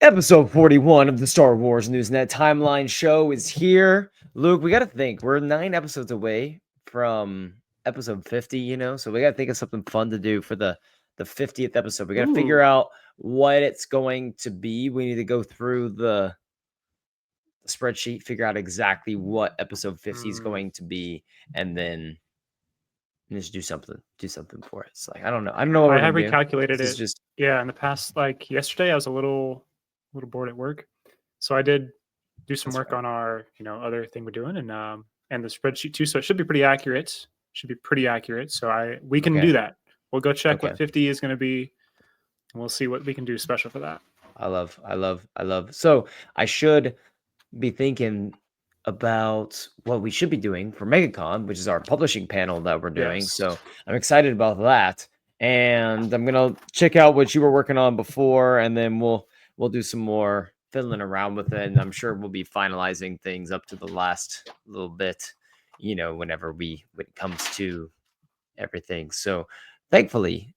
Episode 41 of the Star Wars Newsnet Timeline Show is here. Luke, we got to think. We're 9 episodes away from episode 50, so we got to think of something fun to do for the 50th episode. We got to figure out what it's going to be. We need to go through the spreadsheet, figure out exactly what episode 50 is going to be, and then just do something for it. It's like, I don't know what I we're have going to do. recalculated This it. is just In the past, like yesterday, I was a little bored at work, so I did do some work on our other thing we're doing, and the spreadsheet too. So it should be pretty accurate. So we can do that. We'll go check what 50 is going to be, and we'll see what we can do special for that. I love. So I should be thinking about what we should be doing for MegaCon, which is our publishing panel that we're doing. Yes. So I'm excited about that. And I'm gonna check out what you were working on before, and then we'll do some more fiddling around with it. And I'm sure we'll be finalizing things up to the last little bit, when it comes to everything. So thankfully,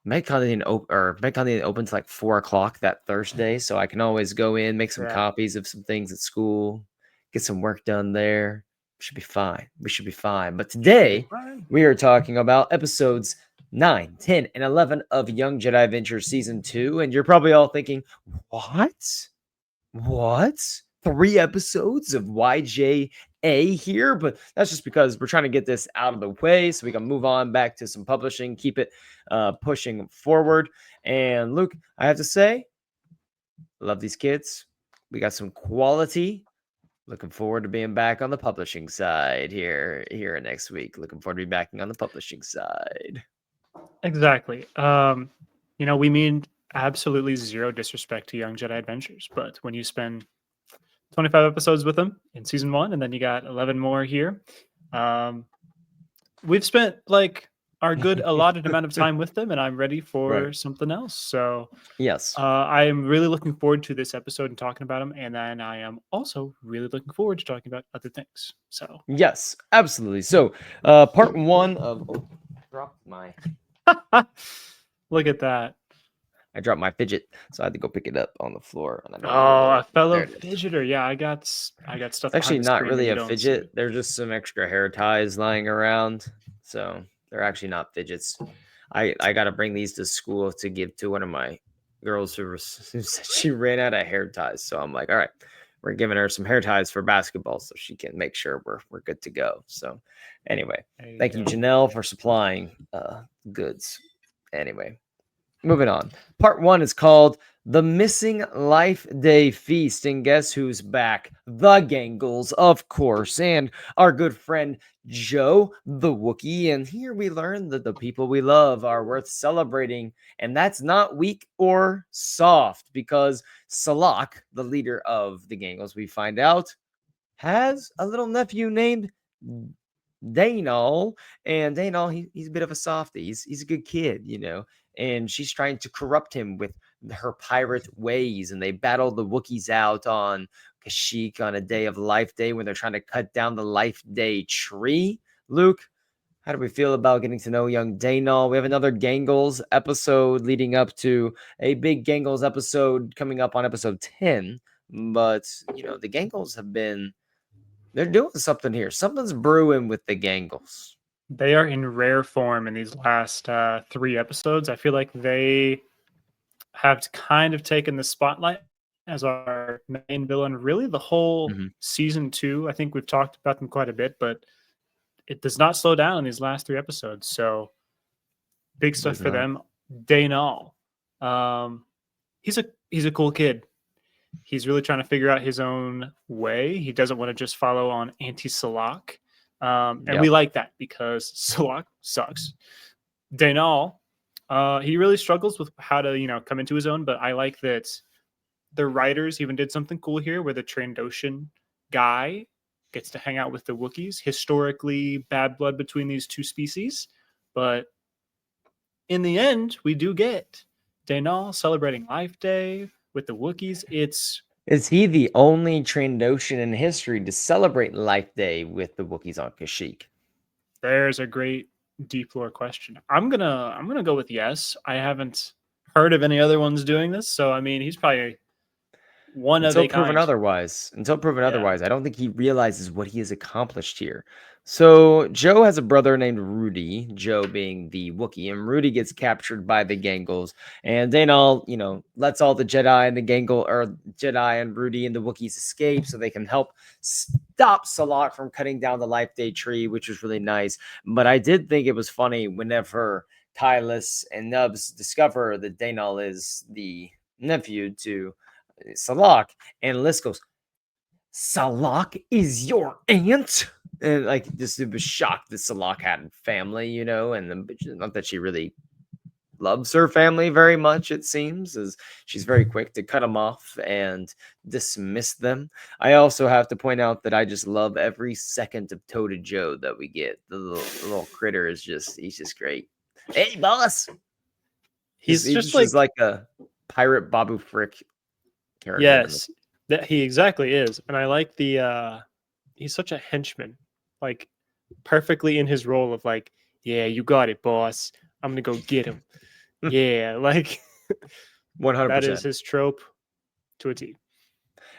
MegaCon opens like 4 o'clock that Thursday, so I can always go in, make some copies of some things at school, get some work done there. We should be fine. But today we are talking about episodes 9, 10, and 11 of Young Jedi Adventures Season 2, and you're probably all thinking, what? 3 episodes of YJA here? But that's just because we're trying to get this out of the way so we can move on back to some publishing, keep it pushing forward. And Luke, I have to say, love these kids. We got some quality. Looking forward to being back on the publishing side here next week. Looking forward to be back on the publishing side. Exactly. We mean absolutely zero disrespect to Young Jedi Adventures, but when you spend 25 episodes with them in season 1, and then you got 11 more here, we've spent like our good allotted amount of time with them, and I'm ready for something else. So yes, I am really looking forward to this episode and talking about them, and then I am also really looking forward to talking about other things. So yes, absolutely. So part 1 of dropped my look at that. I dropped my fidget, so I had to go pick it up on the floor. And a fellow fidgeter. Yeah, I got stuff. It's actually not really a fidget. They're just some extra hair ties lying around, so they're actually not fidgets. I got to bring these to school to give to one of my girls who said she ran out of hair ties. So I'm like, all right, we're giving her some hair ties for basketball so she can make sure we're good to go. So anyway, thank you, Janelle, for supplying goods. Anyway. Moving on. Part 1 is called The Missing Life Day Feast. And guess who's back? The Gangles, of course. And our good friend Joe, the Wookiee. And here we learn that the people we love are worth celebrating. And that's not weak or soft, because Salak, the leader of the Gangles, we find out, has a little nephew named Daynal. And Daynal, he's a bit of a softie. He's a good kid, and she's trying to corrupt him with her pirate ways. And they battle the Wookiees out on Kashyyyk on a day of Life Day when they're trying to cut down the Life Day tree. Luke, how do we feel about getting to know young Daynal? We have another Gangles episode leading up to a big Gangles episode coming up on episode 10. But, the Gangles they're doing something here. Something's brewing with the Gangles. They are in rare form in these last 3 episodes. I feel like they have kind of taken the spotlight as our main villain, really the whole season 2. I think we've talked about them quite a bit, but it does not slow down in these last 3 episodes. So big stuff for them. Daynal, he's a cool kid. He's really trying to figure out his own way. He doesn't want to just follow on anti-Salak. And we like that because Salak sucks. Daynal, he really struggles with how to, come into his own. But I like that the writers even did something cool here where the Trandoshan guy gets to hang out with the Wookiees. Historically, bad blood between these two species. But in the end, we do get Daynal celebrating Life Day with the Wookiees. Is he the only Trandoshan in history to celebrate Life Day with the Wookiees on Kashyyyk? There's a great deep lore question. I'm gonna go with yes. I haven't heard of any other ones doing this, so I mean he's probably one of Until a proven kind. otherwise. Until proven Yeah. otherwise, I don't think he realizes what he has accomplished here. So Joe has a brother named Rudy, Joe being the Wookiee, and Rudy gets captured by the Gangles. And Danal, lets all the Jedi and the Gangle, or Jedi and Rudy and the Wookiees escape so they can help stop Salak from cutting down the Life Day tree, which was really nice. But I did think it was funny whenever Tylus and Nubs discover that Danal is the nephew to Salak, and Liz goes, Salak is your aunt? And like, just was shocked that Salak had family, and not that she really loves her family very much, it seems, as she's very quick to cut them off and dismiss them. I also have to point out that I just love every second of Toe to Joe that we get. The little critter he's just great. Hey, boss. He's He's just like a pirate Babu Frick character. yes, that he exactly is. And I like he's such a henchman, like perfectly in his role of like, yeah, you got it, boss. I'm gonna go get him. Yeah, like 100%. that is his trope to a T.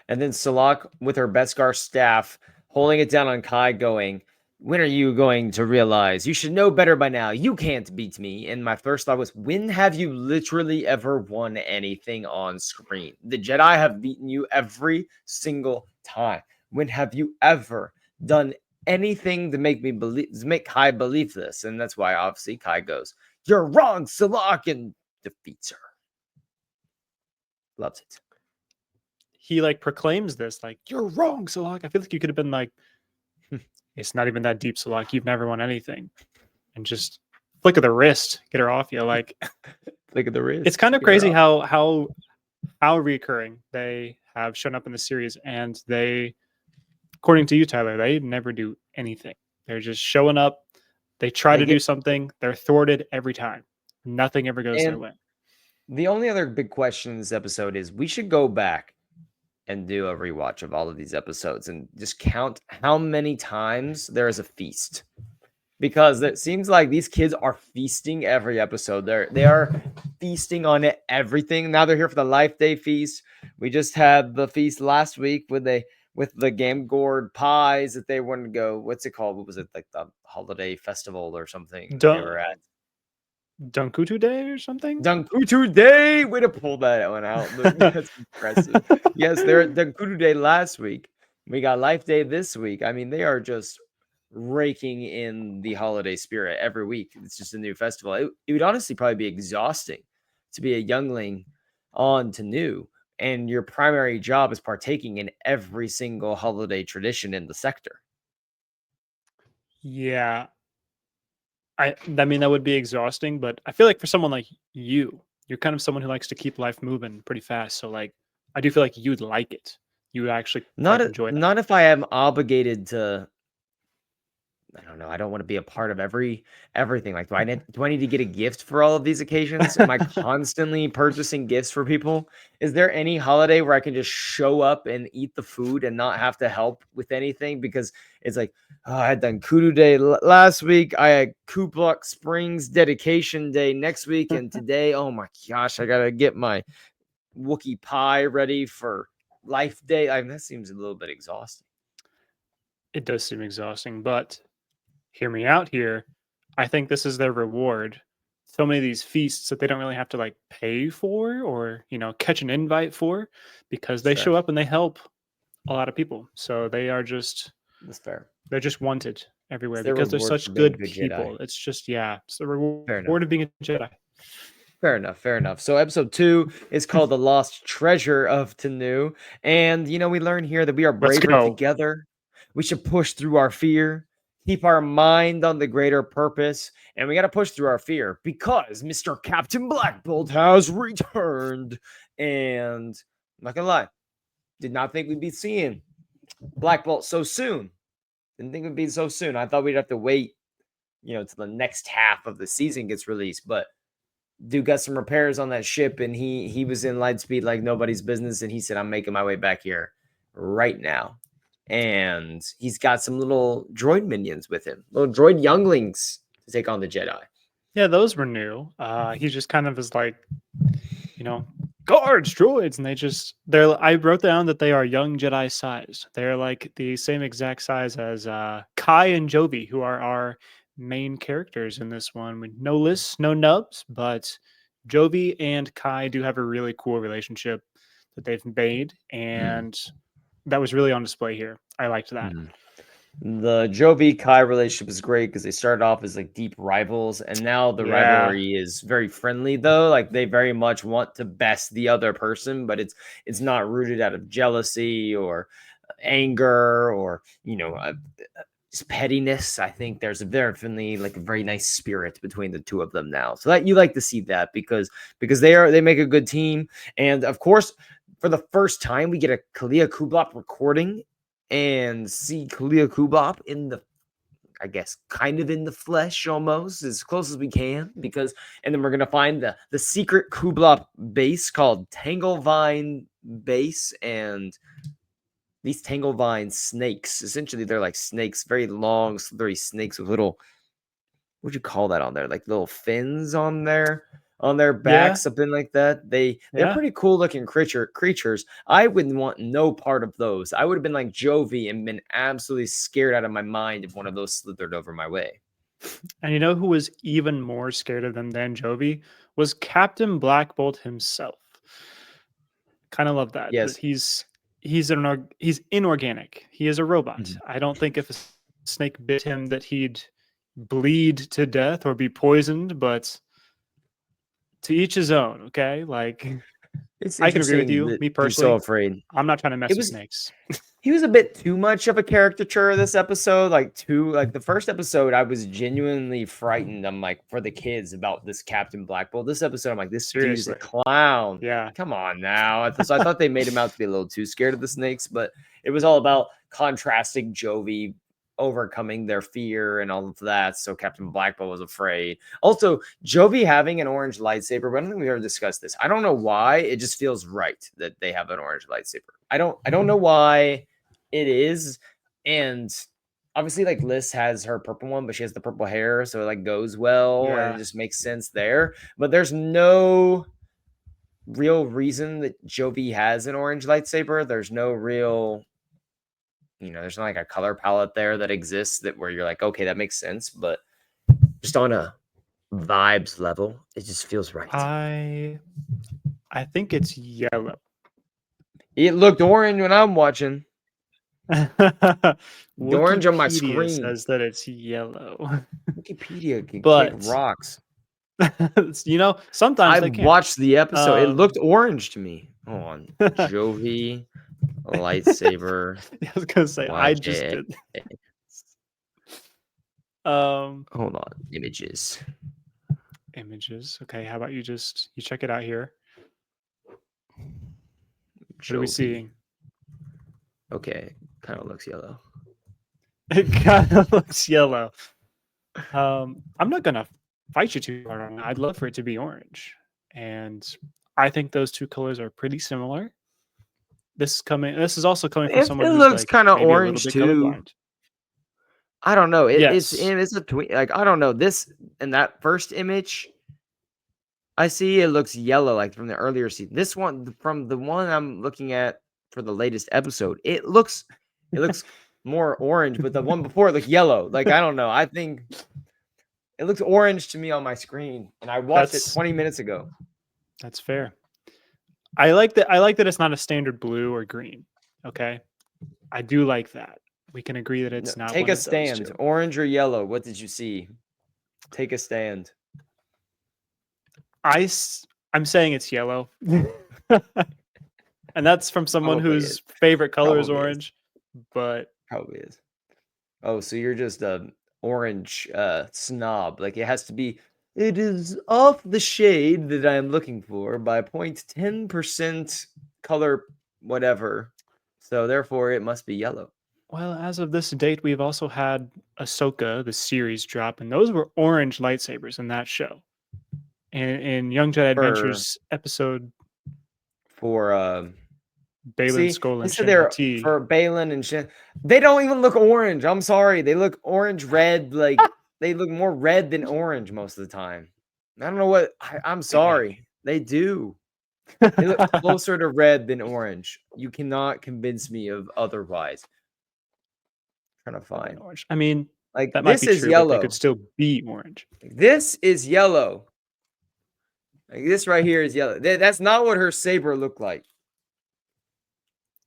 And then Salak with her Beskar staff holding it down on Kai, going, when are you going to realize? You should know better by now. You can't beat me. And my first thought was, when have you literally ever won anything on screen? The Jedi have beaten you every single time. When have you ever done anything to make Kai believe this? And that's why obviously Kai goes, you're wrong, Salak, and defeats her. Loves it. He like proclaims this, like, you're wrong, Salak. I feel like you could have been like, it's not even that deep, Salak. You've never won anything. And just flick of the wrist, get her off you. Like, flick of the wrist. It's kind of crazy how recurring they have shown up in the series, and they, according to you, Tyler, they never do anything. They're just showing up. They try to do something. They're thwarted every time. Nothing ever goes their way. The only other big question in this episode is we should go back and do a rewatch of all of these episodes and just count how many times there is a feast, because it seems like these kids are feasting every episode. They are feasting on everything. Now they're here for the Life Day feast. We just had the feast last week with the Gamgord pies that they wanted to go. What's it called? What was it, like the holiday festival or something they were at? Dunkutu Day or something? Dunkutu Day! Way to pull that one out. That's impressive. Yes, they're at Dunkutu Day last week. We got Life Day this week. I mean, they are just raking in the holiday spirit every week. It's just a new festival. It would honestly probably be exhausting to be a youngling on to new, and your primary job is partaking in every single holiday tradition in the sector. Yeah. I mean, that would be exhausting, but I feel like for someone like you're kind of someone who likes to keep life moving pretty fast. So like, I do feel like you'd like it. You would actually enjoy that. Not if I am obligated to. I don't know. I don't want to be a part of everything. Like, do I need to get a gift for all of these occasions? Am I constantly purchasing gifts for people? Is there any holiday where I can just show up and eat the food and not have to help with anything? Because it's like, I had done Kudu Day last week. I had Kupluk Springs Dedication Day next week, and today, oh my gosh, I gotta get my Wookiee pie ready for Life Day. I mean, that seems a little bit exhausting. It does seem exhausting, but hear me out here. I think this is their reward. So many of these feasts that they don't really have to like pay for or, catch an invite for, because they show up and they help a lot of people. So they are just, that's fair. They're just wanted everywhere because they're such good people. Jedi. It's just, it's the reward of being a Jedi. Fair enough. So episode 2 is called The Lost Treasure of Tanu. And, we learn here that we are braver together. We should push through our fear, keep our mind on the greater purpose, and we got to push through our fear because Mr. Captain Blackbolt has returned. And I'm not going to lie, did not think we'd be seeing Blackbolt so soon. Didn't think it would be so soon. I thought we'd have to wait, till the next half of the season gets released, but dude got some repairs on that ship, and he was in light speed like nobody's business, and he said, I'm making my way back here right now. And he's got some little droid minions with him, little droid younglings to take on the Jedi. Yeah, those were new. He just kind of is like, guards, droids, and they're. I wrote down that they are young Jedi sized. They're like the same exact size as Kai and Jovi, who are our main characters in this one. With no lists, no nubs, but Jovi and Kai do have a really cool relationship that they've made, and that was really on display here. I liked that. The Jovi Kai relationship is great because they started off as like deep rivals, and now the rivalry is very friendly. Though, like they very much want to best the other person, but it's not rooted out of jealousy or anger or pettiness. I think there's a very friendly, like a very nice spirit between the two of them now. So that you like to see that because they make a good team, and of course, for the first time, we get a Kalia Kublop recording. And see Kalia Kublop in the, I guess, kind of in the flesh almost, as close as we can, and then we're going to find the secret Kublop base called Tanglevine Base, and these Tanglevine snakes, essentially they're like snakes, very long, slithery snakes with little, what'd you call that on there? Like little fins on their backs, something like that. They're pretty cool looking creatures. I wouldn't want no part of those. I would have been like Jovi and been absolutely scared out of my mind if one of those slithered over my way. And you know who was even more scared of them than Jovi was Captain Black Bolt himself. Kind of love that. Yes. He's inorganic. He is a robot. I don't think if a snake bit him that he'd bleed to death or be poisoned, but to each his own, okay? Like, I can agree with you. Me personally, he's so afraid. I'm not trying to mess with snakes. He was a bit too much of a caricature this episode. Like the first episode, I was genuinely frightened. I'm like, for the kids about this Captain Black Bolt. This episode, I'm like, this dude's a clown. Yeah. Come on now. So I thought they made him out to be a little too scared of the snakes, but it was all about contrasting Jovi overcoming their fear and all of that. So Captain Black Bolt was afraid. Also, Jovi having an orange lightsaber, but I don't think we ever discussed this. I don't know why. It just feels right that they have an orange lightsaber. I don't know why it is. And obviously, like Liz has her purple one, but she has the purple hair, so it like goes well and it just makes sense there. But there's no real reason that Jovi has an orange lightsaber. There's no real, there's not like a color palette there that exists where you're like, okay, that makes sense. But just on a vibes level, it just feels right. I think it's yellow. It looked orange when I'm watching. The orange on my screen says that it's yellow. Wikipedia can kick rocks. Sometimes I watched the episode. It looked orange to me. Hold on, Jovi lightsaber. I was gonna say I just did. Hold on, images. Okay, how about you check it out here? What are we seeing? Okay, kind of looks yellow. It kind of looks yellow. I'm not gonna fight you too hard on that. I'd love for it to be orange, and I think those two colors are pretty similar. This is also coming from someone. It looks kind of orange too. I don't know. It's a tweet. Like I don't know. This in that first image, I see it looks yellow, like from the earlier season. This one, from the one I'm looking at for the latest episode, it looks more orange, but the one before it looked yellow. Like I don't know. I think it looks orange to me on my screen, and I watched it 20 minutes ago. That's fair. I like that. I like that it's not a standard blue or green. Okay, I do like that. We can agree that it's not. Take a stand. Orange or yellow? What did you see? Take a stand. I'm saying it's yellow, and that's from someone whose favorite color is orange. But probably is. Oh, so you're just a orange snob. Like it has to be. It is off the shade that I am looking for by 0.10% color, whatever. So therefore, it must be yellow. Well, as of this date, we've also had Ahsoka, the series, drop, and those were orange lightsabers in that show. In Young Jedi Adventures episode for Baylan Skoll and Shin for Baylan and Shin, they don't even look orange. I'm sorry, they look orange red. Like they look more red than orange most of the time. I don't know what. I'm sorry, they do. They look closer to red than orange. You cannot convince me of otherwise. I'm trying to find orange. I mean, like that might this be is true, but they yellow. could still be orange. This is yellow. Like this right here is yellow. That's not what her saber looked like.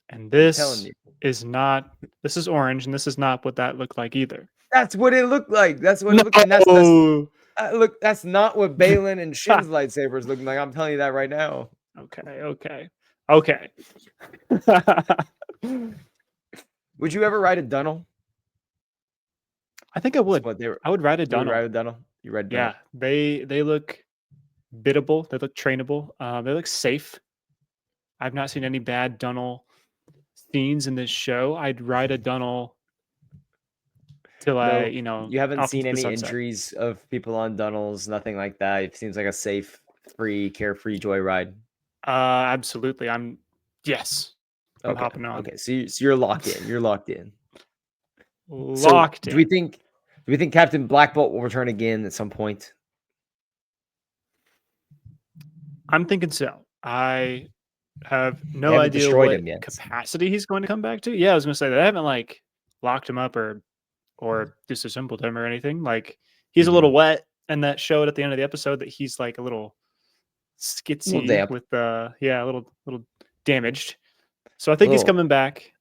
And I'm telling you. is not. This is orange, and this is not what that looked like either. That's what it looked like. That's what No. it looked like. Look, that's not what Balin and Shin's lightsabers looking like. I'm telling you that right now. Okay. Would you ever ride a Dunnel? I think I would. I would ride a You would Dunnel. ride a Dunnel? You ride Dunnel? Yeah, they look biddable. They look trainable. They look safe. I've not seen any bad Dunnel scenes in this show. I'd ride a Dunnel till No, you haven't off seen into the any sunset. injuries of people on Dunnels, nothing like that. It seems like a safe, free, carefree joyride. Absolutely. Yes. I'm hopping on. Okay, so you're locked in. You're locked in. Locked in. Do we think Captain Black Bolt will return again at some point? I'm thinking so. I have no idea what capacity he's going to come back to. Yeah, I was going to say that I haven't like locked him up or disassembled him or anything. Like he's a little wet, and that showed at the end of the episode that he's like a little skitsy with a little damaged. So I think he's coming back.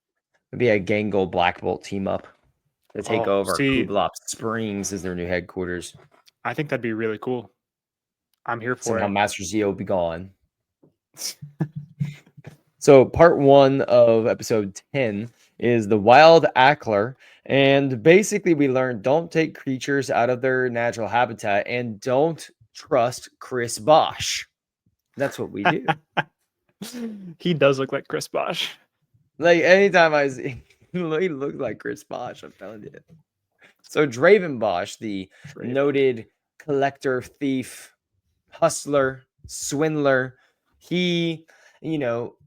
Maybe a Gangle Black Bolt team up to take over Kublop Springs as their new headquarters. I think that'd be really cool. I'm here for Somehow it. Master Zeo be gone. So part 1 of episode 10 is the Wild Ackler. And basically we learned don't take creatures out of their natural habitat and don't trust Chris Bosch. That's what we do. He does look like Chris Bosch. Like anytime I see he looks like Chris Bosch, I'm telling you. So Draven Bosch, the noted collector, thief, hustler, swindler, he,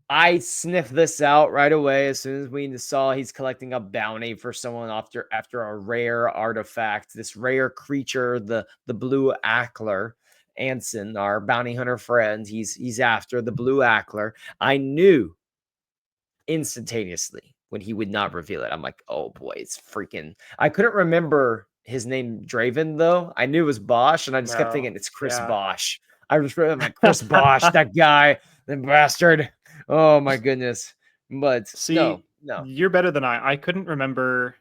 I sniffed this out right away as soon as we saw he's collecting a bounty for someone after a rare artifact, this rare creature, the blue Ackler. Anson, our bounty hunter friend, he's after the blue Ackler. I knew instantaneously when he would not reveal it. I'm like, oh boy, it's freaking. I couldn't remember his name Draven though. I knew it was Bosch, and I just kept thinking it's Chris Bosch. I was like Chris Bosch, that guy, the bastard. Oh my goodness. But no, you're better than I couldn't remember.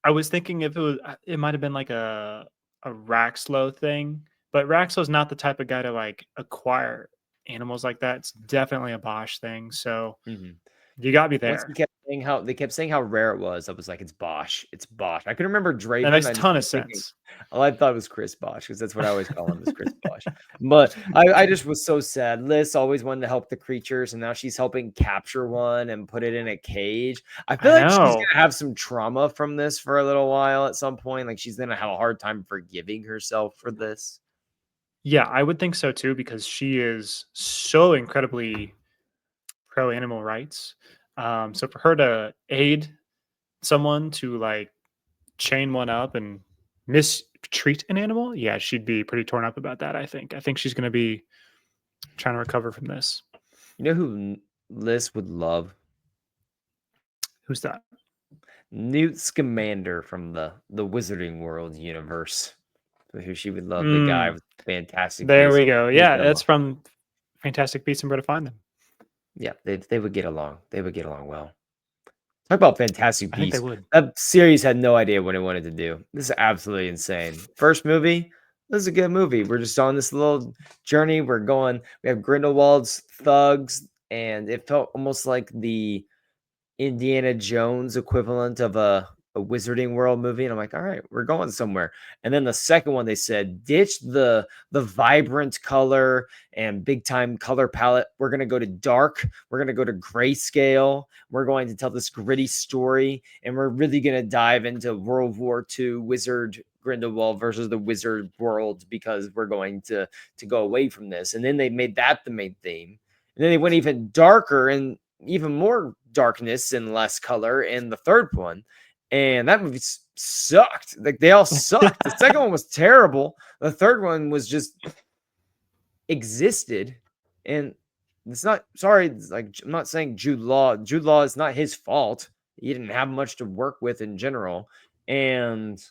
I was thinking if it might have been like a Raxlow thing, but Raxlow's not the type of guy to like acquire animals like that. It's definitely a Bosch thing. So you got me there. Once they kept saying how rare it was, I was like, it's Bosch. It's Bosch. I could remember Draven. That makes a ton of sense. I thought it was Chris Bosch because that's what I always call him, is Chris Bosch. But I just was so sad. Liz always wanted to help the creatures, and now she's helping capture one and put it in a cage. I feel like she's gonna have some trauma from this for a little while at some point. Like she's gonna have a hard time forgiving herself for this. Yeah, I would think so too, because she is so incredibly pro animal rights. So for her to aid someone to like chain one up and mistreat an animal, yeah, she'd be pretty torn up about that. I think she's going to be trying to recover from this. You know who Liz would love? Who's that? Newt Scamander from the Wizarding World universe. Who she would love, the guy with Fantastic Beasts. There we go. Yeah, that's from Fantastic Beasts and Where to Find Them. Yeah, they would get along. They would get along well. Talk about Fantastic Beasts. I think they would. That series had no idea what it wanted to do. This is absolutely insane. First movie, this is a good movie. We're just on this little journey. We have Grindelwald's thugs, and it felt almost like the Indiana Jones equivalent of a Wizarding World movie, and I'm like, all right, we're going somewhere. And then the second one, they said, ditch the vibrant color and big time color palette. We're gonna go to dark. We're gonna go to grayscale. We're going to tell this gritty story, and we're really gonna dive into World War II Wizard Grindelwald versus the Wizard World, because we're going to go away from this. And then they made that the main theme, and then they went even darker and even more darkness and less color in the third one. And that movie sucked. Like they all sucked. The second one was terrible. The third one was just existed. And it's not sorry, it's like I'm not saying Jude Law. Jude Law is not his fault. He didn't have much to work with in general, and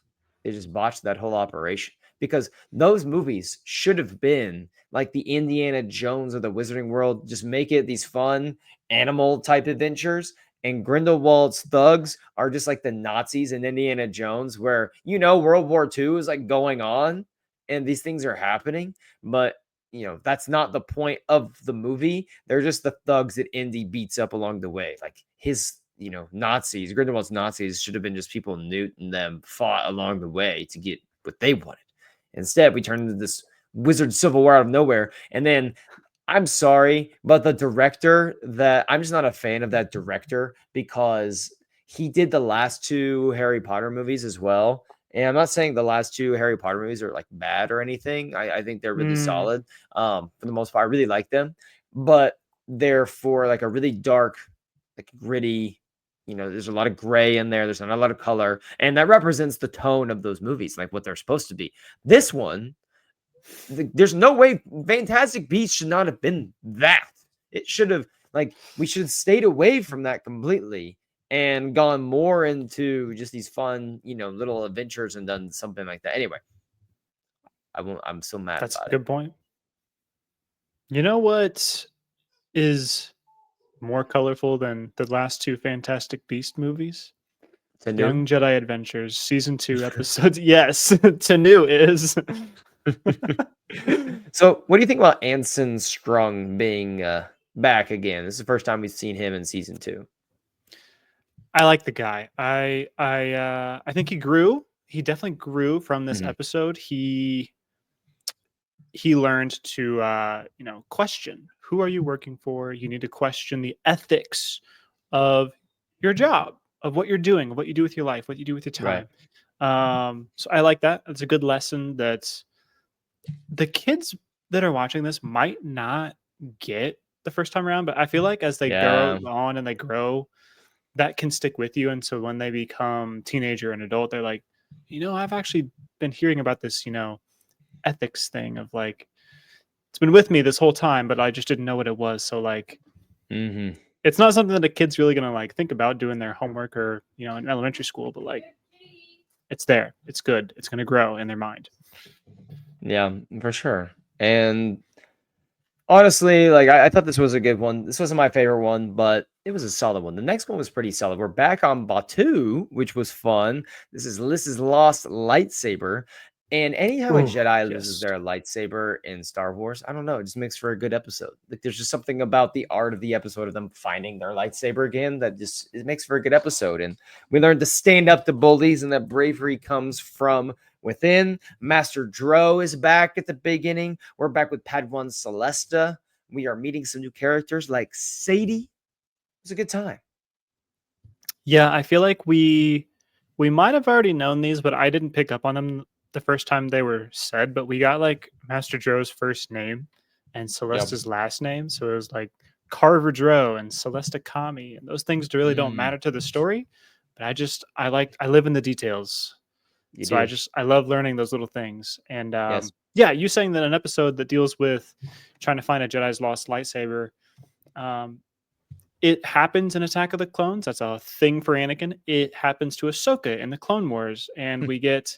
they just botched that whole operation because those movies should have been like the Indiana Jones of the Wizarding World. Just make it these fun animal type adventures. And Grindelwald's thugs are just like the Nazis in Indiana Jones, where World War II is like going on and these things are happening, but that's not the point of the movie. They're just the thugs that Indy beats up along the way. Like his, Nazis, Grindelwald's Nazis should have been just people Newt and them fought along the way to get what they wanted. Instead, we turned into this wizard civil war out of nowhere. And then I'm sorry, but the director I'm just not a fan of that director because he did the last two Harry Potter movies as well. And I'm not saying the last two Harry Potter movies are like bad or anything. I think they're really solid. For the most part, I really like them, but they're for like a really dark, like gritty, there's a lot of gray in there. There's not a lot of color, and that represents the tone of those movies, like what they're supposed to be. This one, there's no way Fantastic Beasts should not have been that. It should have we should have stayed away from that completely and gone more into just these fun, little adventures and done something like that. Anyway, I'm so mad That's about a good point. You know what is more colorful than the last two Fantastic Beast movies? Young Jedi Adventures, season 2, episodes. Yes, Tanu is. So, what do you think about Anson Strong being back again? This is the first time we've seen him in season 2. I like the guy. I think he grew. He definitely grew from this episode. He learned to question, who are you working for? You need to question the ethics of your job, of what you're doing, of what you do with your life, what you do with your time. Right. So I like that. It's a good lesson that the kids that are watching this might not get the first time around, but I feel like as they go on and they grow, that can stick with you. And so when they become teenager and adult, they're like, I've actually been hearing about this, ethics thing of like, it's been with me this whole time, but I just didn't know what it was. So like, it's not something that a kid's really going to like think about doing their homework or, in elementary school, but like, it's there. It's good. It's going to grow in their mind. Yeah, for sure. And honestly, like I thought this was a good one. This wasn't my favorite one, but it was a solid one. The next one was pretty solid. We're back on Batu, which was fun. This is Lys's lost lightsaber. And anytime a Jedi loses their lightsaber in Star Wars, I don't know, it just makes for a good episode. Like there's just something about the art of the episode of them finding their lightsaber again that just it makes for a good episode. And we learned to stand up to bullies, and that bravery comes from within. Master Dro is back at the beginning. We're back with Padawan Celesta. We are meeting some new characters like Sadie. It was a good time. Yeah, I feel like we might have already known these, but I didn't pick up on them the first time they were said. But we got like Master Dro's first name and Celesta's last name. So it was like Carver Dro and Celesta Kami. And those things really don't matter to the story. But I live in the details. I love learning those little things. And yeah, you saying that an episode that deals with trying to find a Jedi's lost lightsaber, it happens in Attack of the Clones. That's a thing for Anakin. It happens to Ahsoka in the Clone Wars, and we get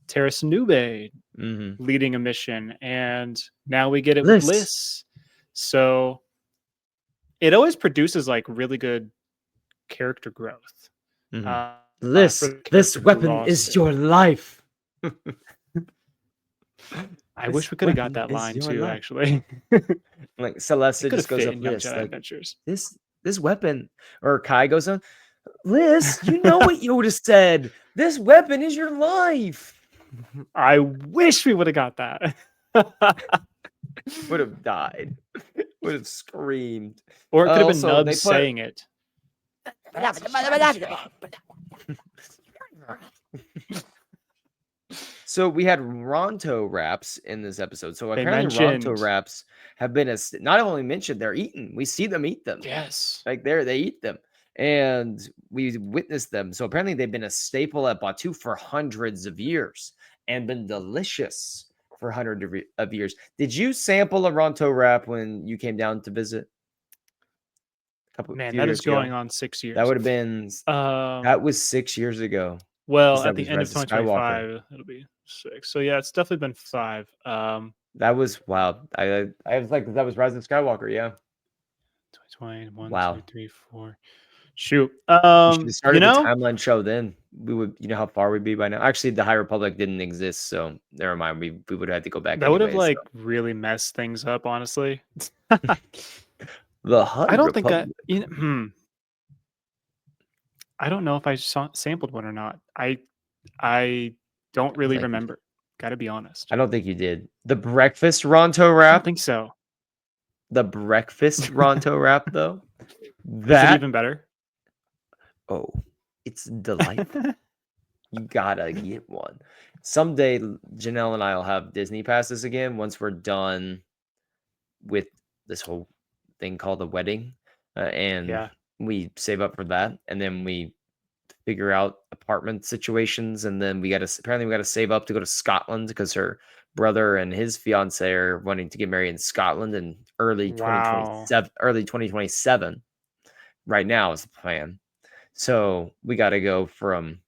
Terrace Nube leading a mission, and now we get it with Lys. So it always produces like really good character growth. Lys, this weapon is your life. I wish we could have got that line too, actually. Like Celeste just goes up, Lys, like, Adventures. This weapon, or Kai goes on, Lys, you know what Yoda said. This weapon is your life. I wish we would have got that. Would have died. Would have screamed. Or it could have been Nub saying it. So we had Ronto wraps in this episode. So apparently Ronto wraps have been not only mentioned, they're eaten. We see them eat them. Yes. Like they eat them. And we witnessed them. So apparently they've been a staple at Batu for hundreds of years and been delicious for hundreds of years. Did you sample a Ronto wrap when you came down to visit Man, few that is years ago? going on 6 That years. would have been that was 6 years ago. Well, That at the was end of Rise of Skywalker. 2025, it'll be 6. So yeah, it's definitely been 5. That was wow. I was like, that was Rise of Skywalker. Yeah. 2020, 1, 2, Wow. 3, 4. Shoot. We should have started the timeline show then. We would, you know how far we'd be by now. Actually, the High Republic didn't exist, so never mind. We would have had to go back that would have anyways. like really messed things up, honestly. The High I don't think Republic. I don't know if I sampled one or not. I don't really remember. Got to be honest. I don't think you did. The breakfast Ronto I don't wrap. think so. The breakfast Ronto wrap, though. Is it even better? Oh, it's delightful. You gotta get one. Someday, Janelle and I will have Disney passes again once we're done with this whole thing called the wedding, and we save up for that, and then we figure out apartment situations, and then we got to save up to go to Scotland because her brother and his fiance are wanting to get married in Scotland in early 2027. Right now is the plan. So we got to go from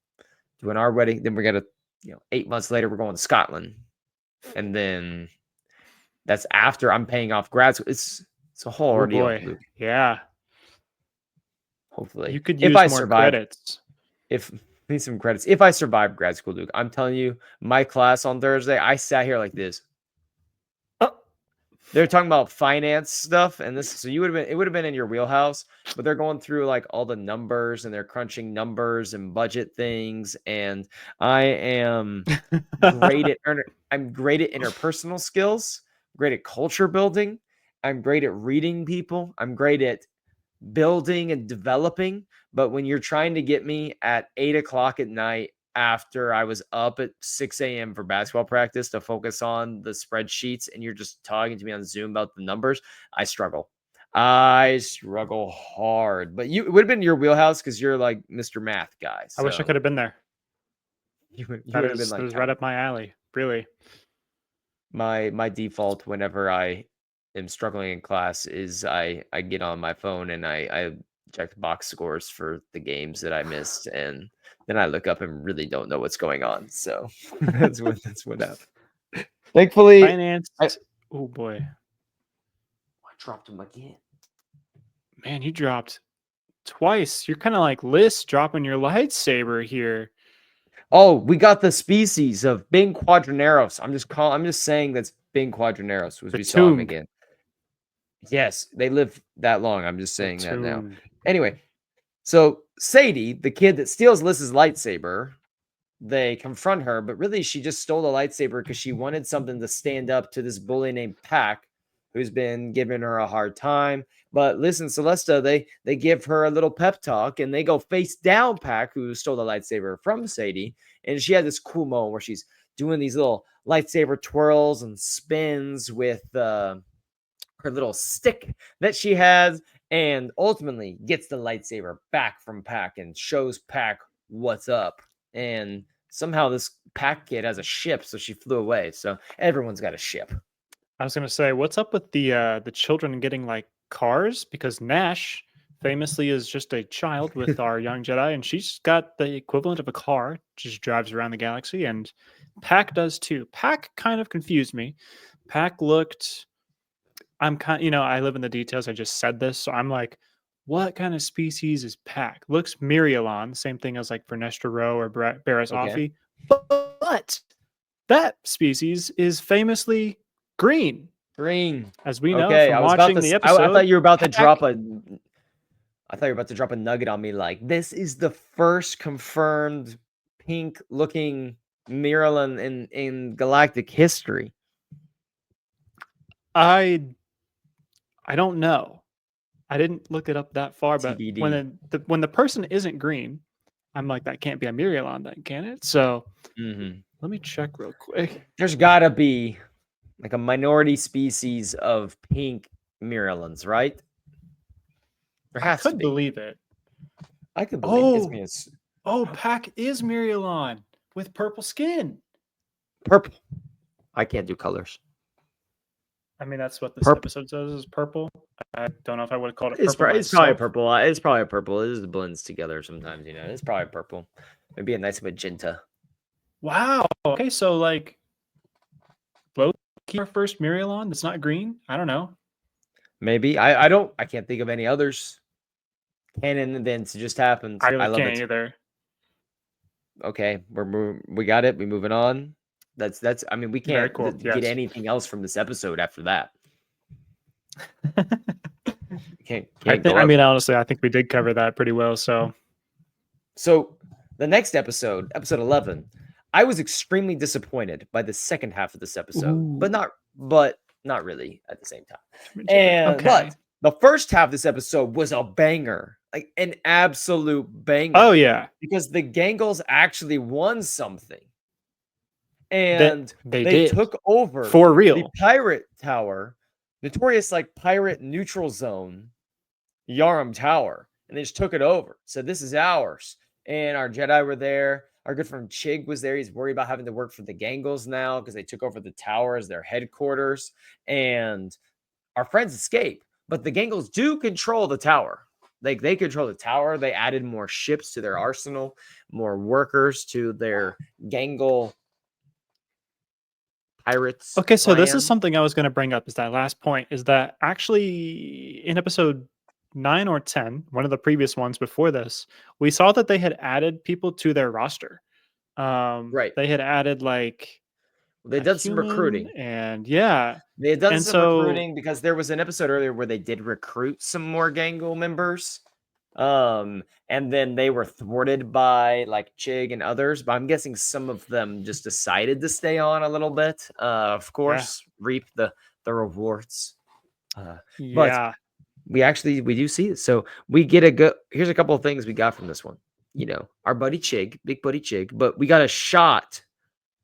doing our wedding, then we got to 8 months later we're going to Scotland, and then that's after I'm paying off grad school. It's a whole ordeal. Luke. Yeah. Hopefully, you could use more credits. Need some credits. If I survive grad school, Luke, I'm telling you, my class on Thursday, I sat here like this. They're talking about finance stuff, and it would have been in your wheelhouse, but they're going through like all the numbers and they're crunching numbers and budget things. And I am great at interpersonal skills, great at culture building. I'm great at reading people. I'm great at building and developing. But when you're trying to get me at 8:00 at night after I was up at 6 a.m. for basketball practice to focus on the spreadsheets, and you're just talking to me on Zoom about the numbers, I struggle. I struggle hard. But it would have been your wheelhouse because you're like Mr. Math guy. So. I wish I could have been there. You would have been like, it was right up my alley. Really. My default whenever I am struggling in class is I get on my phone and I check the box scores for the games that I missed, and then I look up and really don't know what's going on. So that's what happened. Thankfully, finance. Oh boy, I dropped him again. Man, you dropped twice. You're kind of like Liz dropping your lightsaber here. Oh, we got the species of Bing Quadraneros. I'm just saying that's Bing Quadraneros. We saw him again. Yes, they live that long. I'm just saying that now. Anyway, so Sadie, the kid that steals Liz's lightsaber, they confront her, but really she just stole the lightsaber because she wanted something to stand up to this bully named Pac, who's been giving her a hard time. But listen, Celesta, they give her a little pep talk, and they go face down Pac, who stole the lightsaber from Sadie. And she had this cool moment where she's doing these little lightsaber twirls and spins with her little stick that she has, and ultimately gets the lightsaber back from Pac and shows Pac what's up. And somehow this Pac kid has a ship, so she flew away. So everyone's got a ship. I was gonna say, what's up with the children getting like cars? Because Nash famously is just a child with our young Jedi, and she's got the equivalent of a car, just drives around the galaxy, and Pac does too. Pac kind of confused me. Pac looked. I live in the details. I just said this, so I'm like, what kind of species is Pac? Looks Mirielon, same thing as like Vernestra Row or Barris Offee, but that species is famously green. As we know from watching the episode. I thought you were about to drop a nugget on me. Like, this is the first confirmed pink-looking Mirielon in galactic history. I don't know. I didn't look it up that far, TBD. But when the person isn't green, I'm like, that can't be a Mirielon then, can it? So let me check real quick. There's gotta be like a minority species of pink Mirielons, right? There has to be. Believe it. I could believe it. Pac is Mirielon with purple skin. Purple. I can't do colors. I mean, that's what this episode says is purple. I don't know if I would have called it purple. It's probably purple. It's probably purple. It just blends together sometimes, you know. It's probably purple. Maybe a nice magenta. Wow. Okay, so like, Loki, our first Murielon that's not green. I don't know. Maybe I can't think of any others. Canon events just happened. I really love can't it. either. Okay, we got it. We moving on. That's. I mean, we can't get anything else from this episode after that. I mean, honestly, I think we did cover that pretty well. So the next episode, episode 11, I was extremely disappointed by the second half of this episode, but not really at the same time. And but the first half of this episode was a banger, like an absolute banger. Oh yeah, because the Gangles actually won something, and they took over for real the pirate tower, notorious like pirate neutral zone, Yarm Tower, and they just took it over. So this is ours. And our Jedi were there. Our good friend Chig was there. He's worried about having to work for the Gangles now because they took over the tower as their headquarters. And our friends escape, but the Gangles do control the tower. Like they control the tower. They added more ships to their arsenal, more workers to their Gangle pirates. Okay, so this is something I was going to bring up. Is that last point? Is that actually in episode 9 or 10, one of the previous ones before this, we saw that they had added people to their roster. Right. They had added like they did some recruiting, and yeah, they had done some recruiting because there was an episode earlier where they did recruit some more Gangle members. And then they were thwarted by like Chig and others, but I'm guessing some of them just decided to stay on a little bit. Of course, reap the rewards. But we do see it. So we get here's a couple of things we got from this one. You know, our buddy Chig, big buddy Chig, but we got a shot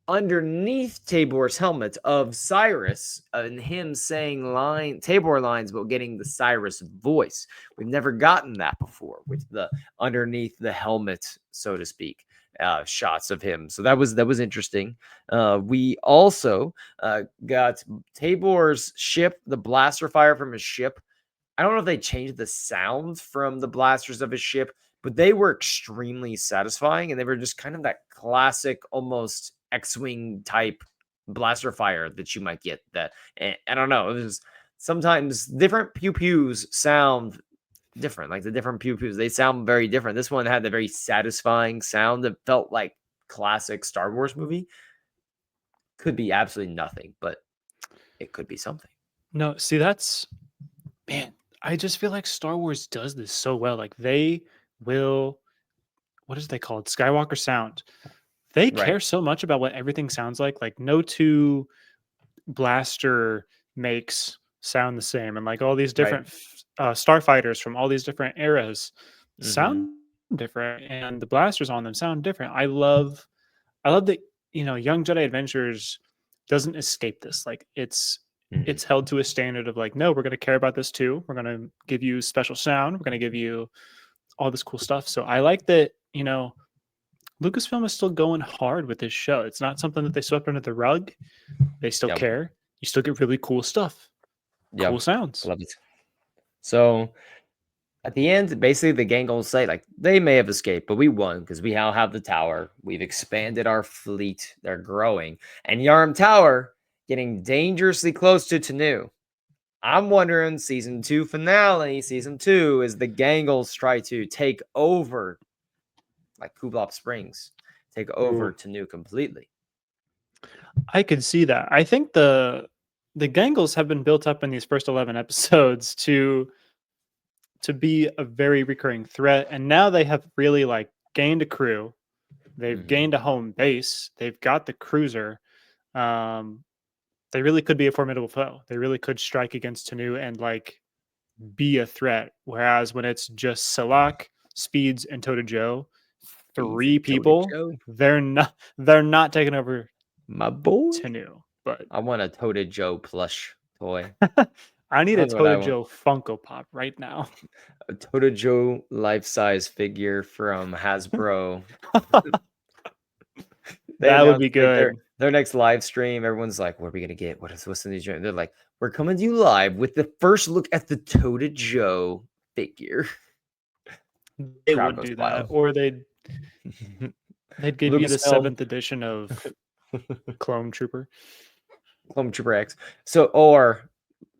underneath Tabor's helmet of Cyrus and him saying Tabor lines, but getting the Cyrus voice. We've never gotten that before with the underneath the helmet, so to speak, shots of him. So that was interesting. We also got Tabor's ship, the blaster fire from his ship. I don't know if they changed the sound from the blasters of his ship, but they were extremely satisfying, and they were just kind of that classic, almost X-wing type blaster fire that you might get. That I don't know. It was sometimes different pew pews sound different. Like the different pew pews, they sound very different. This one had the very satisfying sound that felt like classic Star Wars movie. Could be absolutely nothing, but it could be something. No, see, that's man. I just feel like Star Wars does this so well. Like they will, what is they called? Skywalker sound. They care so much about what everything sounds like. Like no two blaster makes sound the same, and like all these different starfighters from all these different eras sound different, and the blasters on them sound different. I love that, you know, Young Jedi Adventures doesn't escape this. Like it's held to a standard of like, no, we're going to care about this too. We're going to give you special sound. We're going to give you all this cool stuff. So I like that, you know, Lucasfilm is still going hard with this show. It's not something that they swept under the rug. They still care. You still get really cool stuff. Cool sounds. Love it. So at the end, basically the Gangles say like they may have escaped, but we won because we now have the tower. We've expanded our fleet. They're growing. And Yarm Tower getting dangerously close to Tanu. I'm wondering season 2 finale, season 2, is the Gangles try to take over like Kublop Springs, take over Tanu completely. I could see that. I think the Gangles have been built up in these first 11 episodes to be a very recurring threat, and now they have really like gained a crew. They've gained a home base. They've got the cruiser. They really could be a formidable foe. They really could strike against Tanu and like be a threat. Whereas when it's just Salak, Speeds, and Tota Joe, 3 people, they're not taking over my boy Tanu. But I want a Tota Joe plush toy. I need a Tota Joe Funko Pop right now. A Tota Joe life-size figure from Hasbro. They That would announced be like good. their next live stream. Everyone's like, "What are we gonna get? What's the new joint?" They're like, "We're coming to you live with the first look at the Toda Joe figure." They Crowd would goes do that, wild. or they'd give you the Lucasfilm, 7th edition of Clone Trooper. Clone Trooper X. So, or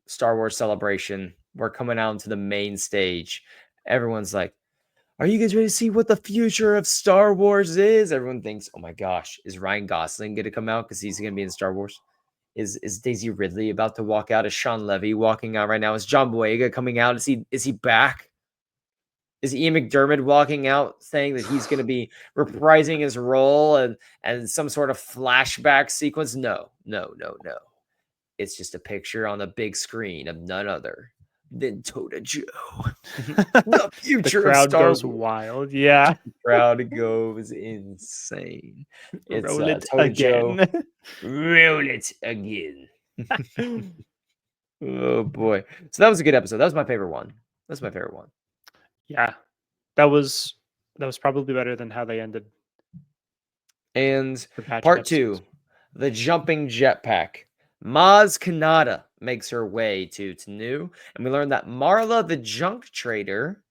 Star Wars Celebration. We're coming out into the main stage. Everyone's like, "Are you guys ready to see what the future of Star Wars is?" Everyone thinks, "Oh my gosh, is Ryan Gosling going to come out because he's going to be in Star Wars? Is Daisy Ridley about to walk out? Is Sean Levy walking out right now? Is John Boyega coming out? Is he back? Is Ian McDermott walking out saying that he's going to be reprising his role and some sort of flashback sequence? No. It's just a picture on the big screen of none other than Toda Joe. The future The crowd of Star goes Wars. wild. Yeah. The crowd goes insane. It's Roll it Toda Joe. again. Roll it again. Oh boy. So that was a good episode. That was my favorite one. That's my favorite one. Yeah. That was probably better than how they ended. And for Patrick part episodes. 2, the jumping jetpack. Maz Kanata makes her way to Tanu, and we learned that Marla the junk trader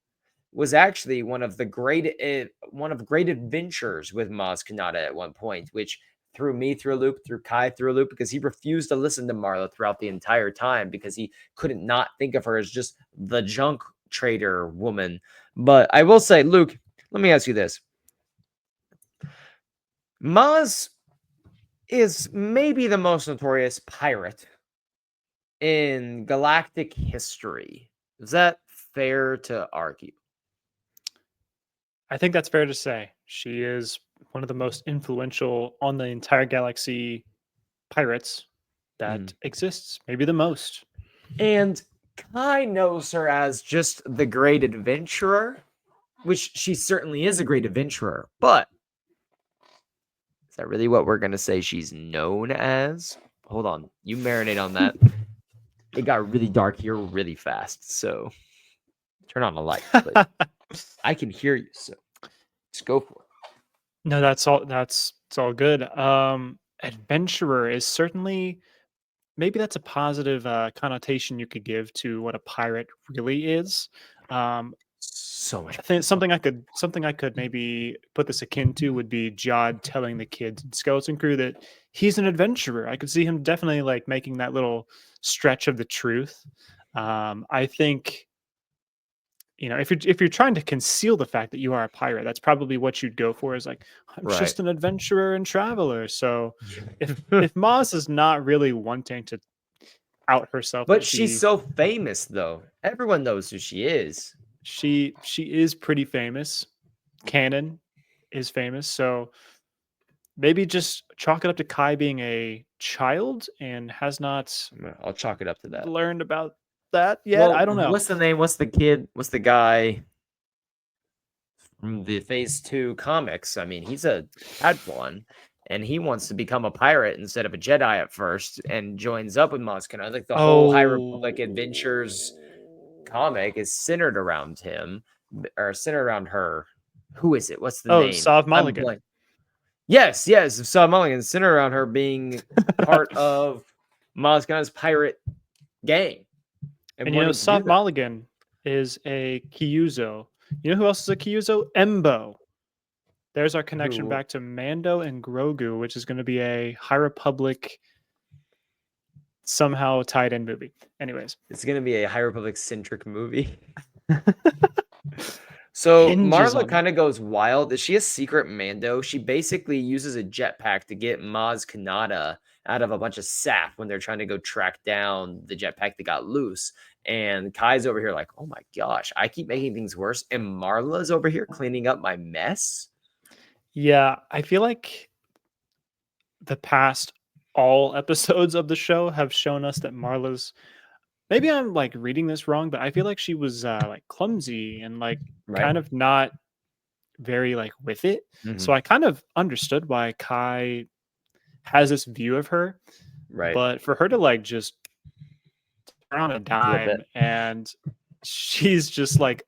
was actually one of great adventures with Maz Kanata at one point, which threw me through a loop, threw Kai through a loop, because he refused to listen to Marla throughout the entire time because he couldn't not think of her as just the junk trader woman. But I will say, Luke, let me ask you this. Maz is maybe the most notorious pirate in galactic history. Is that fair to argue? I think that's fair to say. She is one of the most influential on the entire galaxy pirates that exists, maybe the most. And Kai knows her as just the great adventurer, which she certainly is a great adventurer, but is that really what we're going to say she's known as? Hold on. You marinate on that. It got really dark here really fast, so turn on the light. But I can hear you, so just go for it. No, that's all good. Adventurer is certainly, maybe that's a positive connotation you could give to what a pirate really is. So much. I think something I could maybe put this akin to would be Jod telling the kids in Skeleton Crew that he's an adventurer. I could see him definitely like making that little stretch of the truth. I think, if you're trying to conceal the fact that you are a pirate, that's probably what you'd go for, is like, I'm just an adventurer and traveler. So if Maz is not really wanting to out herself, but she's so famous though. Everyone knows who she is. She is pretty famous. Canon is famous, so maybe just chalk it up to Kai being a child and has not I'll chalk it up to that. learned about that yet. Well, I don't know. What's the name? What's the kid? What's the guy from the Phase 2 comics? I mean, he's a Padawan, and he wants to become a pirate instead of a Jedi at first, and joins up with Maz Kanata. Like the whole High Republic Adventures comic is centered around him, or centered around her. Who is it? What's the name? Sav Mulligan. Yes, Sav Mulligan, centered around her being part of Maz Kanata's pirate gang. And Sav Mulligan is a Kyuzo. You know who else is a Kyuzo? Embo. There's our connection back to Mando and Grogu, which is going to be a High Republic somehow tied in movie. Anyways, it's going to be a High Republic centric movie. So Marla kind of goes wild. Is she a secret Mando? She basically uses a jetpack to get Maz Kanata out of a bunch of sap when they're trying to go track down the jetpack that got loose. And Kai's over here like, oh my gosh, I keep making things worse. And Marla's over here cleaning up my mess. Yeah, I feel like the past all episodes of the show have shown us that Marla's, maybe I'm like reading this wrong, but I feel like she was like clumsy and like kind of not very like with it. So I kind of understood why Kai has this view of her. But for her to like just turn on a dime and she's just like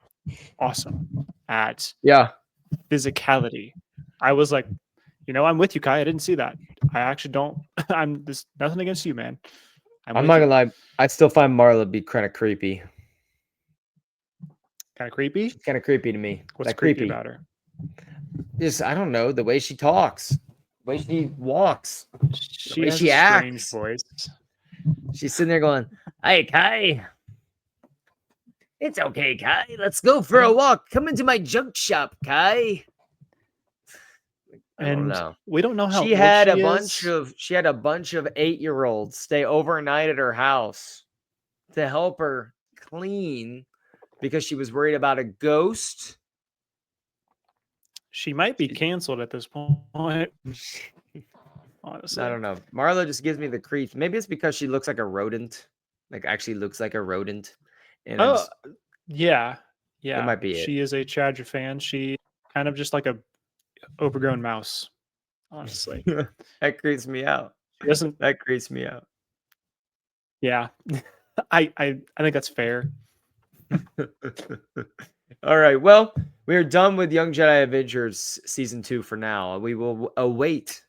awesome at physicality. I was like, I'm with you, Kai. I didn't see that. I actually don't. There's nothing against you, man. I'm not gonna lie. I still find Marla to be kind of creepy. Kind of creepy? She's kind of creepy to me. What's creepy about her? Just, I don't know, the way she talks, the way she walks, She the way has she a acts. strange voice. She's sitting there going, "Hey, Kai. It's okay, Kai. Let's go for a walk. Come into my junk shop, Kai." I don't know. We don't know how she old had she a is. bunch of 8-year-olds stay overnight at her house to help her clean because she was worried about a ghost. She might be canceled at this point. Honestly, I don't know. Marla just gives me the creeps. Maybe it's because she looks like a rodent. Like, actually looks like a rodent. And yeah. It might be she is a Chadra fan. She kind of just like a overgrown mouse, honestly. That creeps me out. She doesn't. That creeps me out. Yeah. I think that's fair. All right. Well, we are done with Young Jedi Adventures season 2 for now. We will await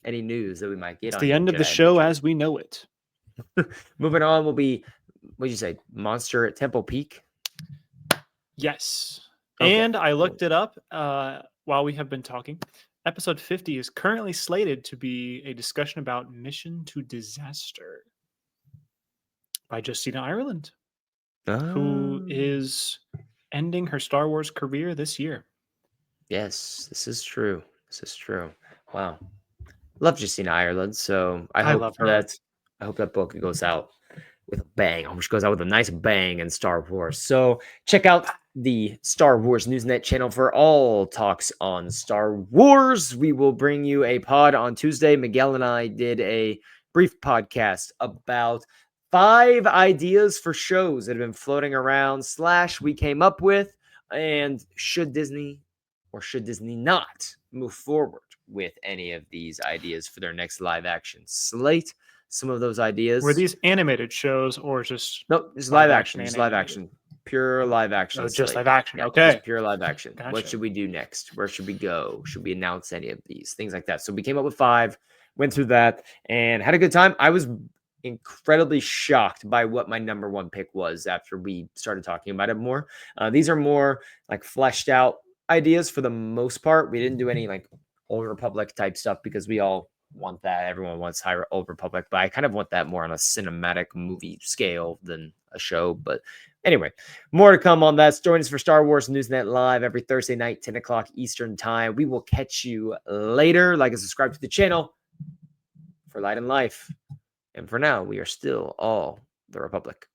any news that we might get. It's on the end of the show as we know it. Moving on will be, what did you say, Monster at Temple Peak? Yes. Okay. And I looked it up while we have been talking. Episode 50 is currently slated to be a discussion about Mission to Disaster by Justina Ireland, who is ending her Star Wars career this year. Yes, this is true. This is true. Wow. Love Justina Ireland, so I love her. I hope that book goes out with a bang. I hope she goes out with a nice bang in Star Wars. So check out the Star Wars Newsnet channel for all talks on Star Wars. We will bring you a pod on Tuesday. Miguel and I did a brief podcast about 5 ideas for shows that have been floating around / we came up with, and should Disney or should Disney not move forward with any of these ideas for their next live action slate. Some of those ideas. Were these animated shows or just just live action? Just live action. Pure live action. Oh, just live action. Okay. Just pure live action. Gotcha. What should we do next? Where should we go? Should we announce any of these? Things like that. So we came up with 5, went through that, and had a good time. I was incredibly shocked by what my number 1 pick was after we started talking about it more. These are more like fleshed out ideas for the most part. We didn't do any like Old Republic type stuff because we all want that. Everyone wants higher Old Republic, but I kind of want that more on a cinematic movie scale than a show. But anyway, more to come on that. Join us for Star Wars Newsnet Live every Thursday night, 10 o'clock Eastern time. We will catch you later. Like and subscribe to the channel for Light and Life. And for now, we are still all the Republic.